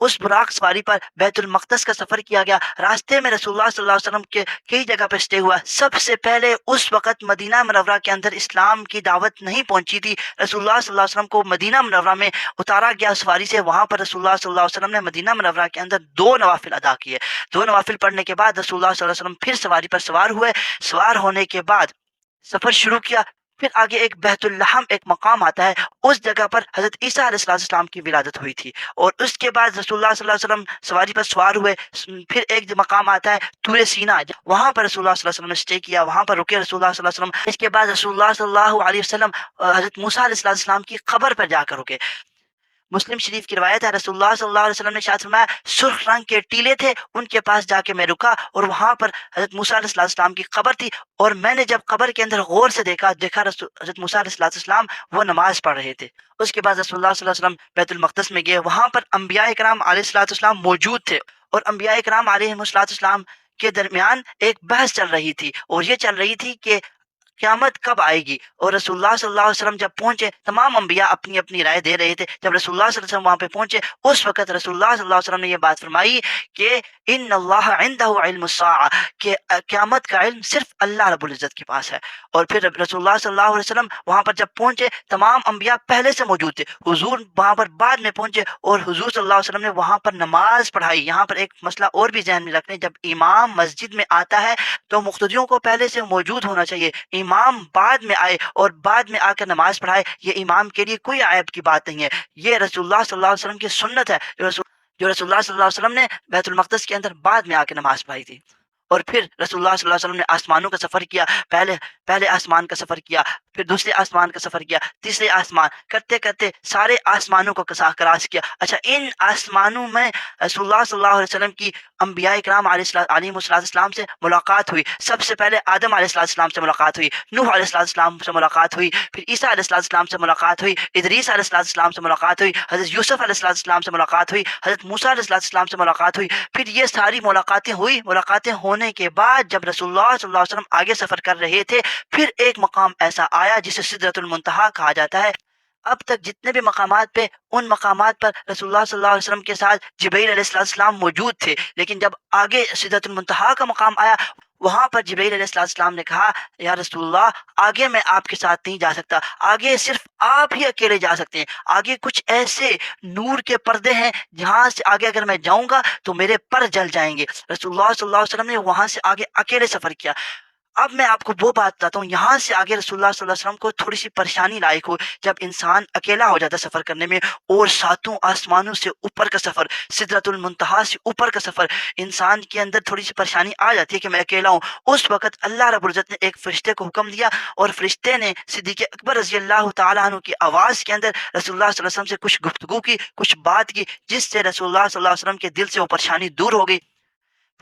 اس براق سواری پر بیت المقدس کا سفر کیا گیا۔ راستے میں رسول اللہ صلی اللہ علیہ وسلم کے کئی جگہ پہ اسٹے ہوا۔ سب سے پہلے اس وقت مدینہ منورہ کے اندر اسلام کی دعوت نہیں پہنچی تھی۔ رسول اللہ صلی اللہ علیہ وسلم کو مدینہ منورہ میں اتارا گیا سواری سے۔ وہاں پر رسول اللہ صلی اللہ علیہ وسلم نے مدینہ منورہ کے اندر 2 نوافل ادا کیے۔ 2 نوافل پڑھنے کے بعد رسول اللہ صلی اللہ علیہ وسلم پھر سواری پر سوار ہوئے۔ سوار ہونے کے بعد سفر شروع کیا۔ پھر آگے ایک بیت اللحم ایک مقام آتا ہے، اس جگہ پر حضرت عیسیٰ علیہ السلام کی ولادت ہوئی تھی۔ اور اس کے بعد رسول اللہ صلی اللہ علیہ وسلم سواری پر سوار ہوئے۔ پھر ایک مقام آتا ہے طور سینا، وہاں پر رسول اللہ صلی اللہ علیہ وسلم نے اسٹے کیا، وہاں پر رکے رسول اللہ صلی اللہ علیہ وسلم۔ اس کے بعد رسول اللہ صلی اللہ علیہ وسلم حضرت موسیٰ علیہ السلام کی قبر پر جا کر رکے۔ مسلم شریف کی روایت ہے، رسول اللہ صلی اللہ علیہ وسلم نے ارشاد فرمایا، سرخ رنگ کے ٹیلے تھے، ان کے پاس جا کے میں رکا اور وہاں پر حضرت موسیٰ علیہ السلام کی قبر تھی، اور میں نے جب قبر کے اندر غور سے دیکھا حضرت موسیٰ علیہ السلام وہ نماز پڑھ رہے تھے۔ اس کے بعد رسول اللہ صلی اللہ علیہ وسلم بیت المقدس میں گئے، وہاں پر انبیاء کرام علیہ السلام موجود تھے، اور انبیاء کرام علیہ السلام کے درمیان ایک بحث چل رہی تھی، اور یہ چل رہی تھی کہ قیامت کب آئے گی۔ اور رسول اللہ صلی اللہ علیہ وسلم جب پہنچے، تمام انبیاء اپنی اپنی رائے دے رہے تھے۔ جب رسول اللہ صلی اللہ علیہ وسلم وہاں پہ پہنچے، اس وقت رسول اللہ صلی اللہ علیہ وسلم نے یہ بات فرمائی کہ ان اللہ عندہ علم الساعہ، کہ قیامت کا علم صرف اللہ رب العزت کے پاس ہے۔ اور پھر رسول اللہ صلی اللہ علیہ وسلم وہاں پر جب پہنچے، تمام انبیاء پہلے سے موجود تھے، حضور وہاں پر بعد میں پہنچے، اور حضور صلی اللہ علیہ وسلم نے وہاں پر نماز پڑھائی۔ یہاں پر ایک مسئلہ اور بھی ذہن میں رکھیں، جب امام مسجد میں آتا ہے تو مقتدیوں کو پہلے سے موجود ہونا چاہیے۔ امام بعد میں آئے اور بعد میں آ کر نماز پڑھائے، یہ امام کے لیے کوئی عیب کی بات نہیں ہے، یہ رسول اللہ صلی اللہ علیہ وسلم کی سنت ہے، جو رسول اللہ صلی اللہ علیہ وسلم نے بیت المقدس کے اندر بعد میں آ کے نماز پڑھائی تھی۔ اور پھر رسول اللہ صلی اللہ علیہ وسلم نے آسمانوں کا سفر کیا، پہلے آسمان کا سفر کیا، پھر دوسرے آسمان کا سفر کیا، تیسرے آسمان، کرتے کرتے سارے آسمانوں کو کراس کیا۔ اچھا، ان آسمانوں میں رسول اللہ صلی اللہ علیہ وسلم کی انبیاء کرام علیہ السلام سے ملاقات ہوئی۔ سب سے پہلے آدم علیہ السلام سے ملاقات ہوئی، نوح علیہ السلام سے ملاقات ہوئی، پھر عیسیٰ علیہ السلام سے ملاقات ہوئی، ادریس علیہ السلام سے ملاقات ہوئی، حضرت یوسف علیہ السلام سے ملاقات ہوئی، حضرت موسیٰ علیہ السلام سے ملاقات ہوئی۔ پھر یہ ساری ملاقاتیں ہوئی۔ ملاقاتیں ہونے کے بعد جب رسول اللہ صلی اللہ علیہ وسلم آگے سفر کر رہے تھے، پھر ایک مقام ایسا آیا جسے سدرۃ المنتہا کہا جاتا ہے۔ اب تک جتنے بھی مقامات پہ، ان مقامات پر رسول اللہ صلی اللہ علیہ وسلم کے ساتھ جبرائیل علیہ السلام موجود تھے، لیکن جب آگے سدرۃ المنتہا کا مقام آیا، وہاں پر جبرائیل علیہ السلام نے کہا، یا رسول اللہ، آگے میں آپ کے ساتھ نہیں جا سکتا، آگے صرف آپ ہی اکیلے جا سکتے ہیں، آگے کچھ ایسے نور کے پردے ہیں جہاں سے آگے اگر میں جاؤں گا تو میرے پر جل جائیں گے۔ رسول اللہ صلی اللہ علیہ وسلم نے وہاں سے آگے اکیلے سفر کیا۔ اب میں آپ کو وہ بات بتاتا ہوں، یہاں سے آگے رسول اللہ صلی اللہ علیہ وسلم کو تھوڑی سی پریشانی لاحق ہو، جب انسان اکیلا ہو جاتا ہے سفر کرنے میں، اور 7 آسمانوں سے اوپر کا سفر، سدرۃ المنتہا سے اوپر کا سفر، انسان کے اندر تھوڑی سی پریشانی آ جاتی ہے کہ میں اکیلا ہوں۔ اس وقت اللہ رب العزت نے ایک فرشتے کو حکم دیا، اور فرشتے نے صدیق اکبر رضی اللہ تعالیٰ عنہ کی آواز کے اندر رسول اللہ صلی اللہ علیہ وسلم سے کچھ گفتگو کی، کچھ بات کی، جس سے رسول اللہ صلی اللہ علیہ وسلم کے دل سے وہ پریشانی دور ہو گئی۔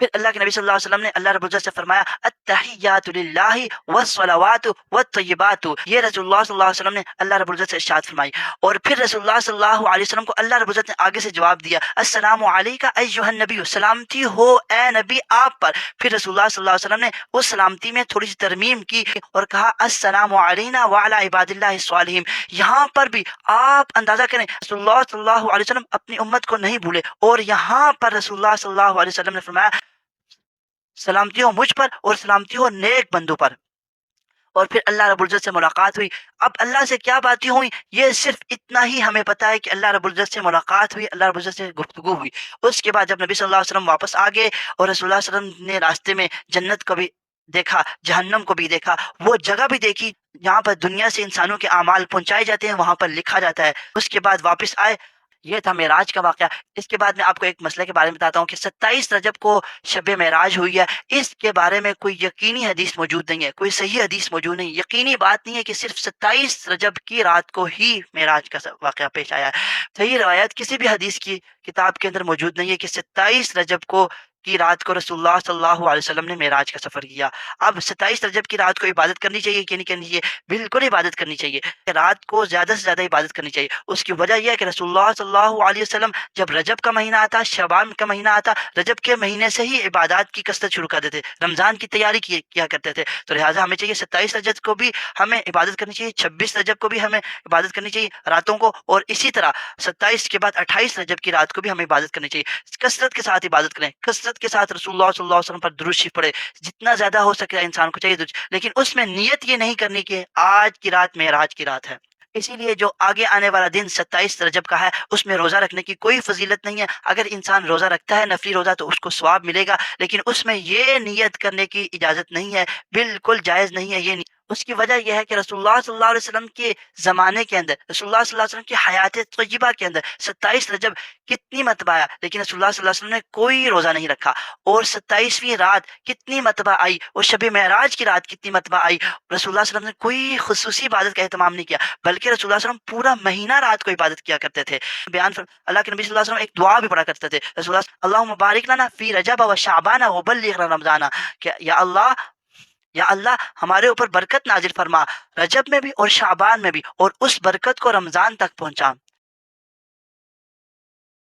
پھر اللہ کے نبی صلی اللہ علیہ وسلم نے اللہ رب العزت سے فرمایا، التحیات للہ والصلوات والطیبات، یہ رسول اللہ صلی اللہ علیہ وسلم نے اللہ رب العزت سے ارشاد فرمائی۔ اور پھر رسول اللہ صلی اللہ علیہ وسلم کو اللہ رب العزت نے آگے سے جواب دیا، السلام علیکہ ایھا النبی، سلامتی ہو اے نبی آپ پر۔ پھر رسول اللہ صلی اللہ علیہ وسلم نے اس سلامتی میں تھوڑی سی ترمیم کی اور کہا، السلام علینا وعلی عباد اللہ الصالحین۔ یہاں پر بھی آپ اندازہ کریں، رسول اللہ صلی اللہ علیہ وسلم اپنی امت کو نہیں بھولے، اور یہاں پر رسول اللہ صلی اللہ علیہ وسلم نے فرمایا، سلامتی ہو مجھ پر اور سلامتی ہو نیک بندوں پر۔ اور پھر اللہ رب العزت سے ملاقات ہوئی۔ اب اللہ سے کیا باتیں ہوئی، یہ صرف اتنا ہی ہمیں پتا ہے کہ اللہ رب العزت سے ملاقات ہوئی، اللہ رب العزت سے گفتگو ہوئی۔ اس کے بعد جب نبی صلی اللہ علیہ وسلم واپس آ گئے، اور رسول اللہ صلی اللہ علیہ وسلم نے راستے میں جنت کو بھی دیکھا، جہنم کو بھی دیکھا، وہ جگہ بھی دیکھی جہاں پر دنیا سے انسانوں کے اعمال پہنچائے جاتے ہیں، وہاں پر لکھا جاتا ہے۔ اس کے بعد واپس آئے، یہ تھا معراج کا واقعہ۔ اس کے بعد میں آپ کو ایک مسئلے کے بارے میں بتاتا ہوں کہ 27 رجب کو شب معراج ہوئی ہے۔ اس کے بارے میں کوئی یقینی حدیث موجود نہیں ہے، کوئی صحیح حدیث موجود نہیں، یقینی بات نہیں ہے کہ صرف 27 رجب کی رات کو ہی معراج کا واقعہ پیش آیا ہے۔ صحیح روایت کسی بھی حدیث کی کتاب کے اندر موجود نہیں ہے کہ 27 رجب کو کی رات کو رسول اللہ صلی اللہ علیہ وسلم نے معراج کا سفر کیا۔ اب 27 رجب کی رات کو عبادت کرنی چاہیے کہ نہیں کرنی چاہیے؟ بالکل عبادت کرنی چاہیے، رات کو زیادہ سے زیادہ عبادت کرنی چاہیے۔ اس کی وجہ یہ ہے کہ رسول اللہ صلی اللہ علیہ وسلم جب رجب کا مہینہ آتا، شعبان کا مہینہ آتا، رجب کے مہینے سے ہی عبادات کی کثرت شروع کر دیتے، رمضان کی تیاری کیا کرتے تھے۔ تو لہٰذا ہمیں چاہیے 27 رجب کو بھی ہمیں عبادت کرنی چاہیے، 26 رجب کو بھی ہمیں عبادت کرنی چاہیے راتوں کو، اور اسی طرح 27 کے بعد 28 رجب کی رات کو بھی ہمیں عبادت کرنی چاہیے۔ کثرت کے ساتھ عبادت کریں، کثرت کے ساتھ رسول اللہ صلی اللہ علیہ وسلم پر درود شریف پڑھے، جتنا زیادہ ہو سکے انسان کو چاہیے لیکن اس میں نیت یہ نہیں کرنی کہ آج کی رات معراج کی رات ہے۔ اسی لیے جو آگے آنے والا دن 27 رجب کا ہے اس میں روزہ رکھنے کی کوئی فضیلت نہیں ہے۔ اگر انسان روزہ رکھتا ہے نفلی روزہ تو اس کو ثواب ملے گا، لیکن اس میں یہ نیت کرنے کی اجازت نہیں ہے، بالکل جائز نہیں ہے یہ۔ اس کی وجہ یہ ہے کہ رسول اللہ صلی اللہ علیہ وسلم کے زمانے کے اندر، رسول اللہ صلی اللہ علیہ وسلم کی حیات طیبہ کے اندر 27 رجب کتنی مرتبہ آیا، لیکن رسول اللہ صلی اللہ علیہ وسلم نے کوئی روزہ نہیں رکھا۔ اور 27ویں رات کتنی مرتبہ آئی، اور شب معراج کی رات کتنی مرتبہ آئی، رسول اللہ صلی اللہ علیہ وسلم نے کوئی خصوصی عبادت کا اہتمام نہیں کیا، بلکہ رسول اللہ صلی اللہ علیہ وسلم پورا مہینہ رات کو عبادت کیا کرتے تھے۔ اللہ کے نبی صلی اللہ علیہ وسلم ایک دعا بھی پڑھا کرتے تھے، رسول اللہ اللہم بارک لنا فی رجب و شعبان و بلغنا رمضان، کہ یا اللہ ہمارے اوپر برکت نازل فرما رجب میں بھی اور شعبان میں بھی، اور اس برکت کو رمضان تک پہنچا۔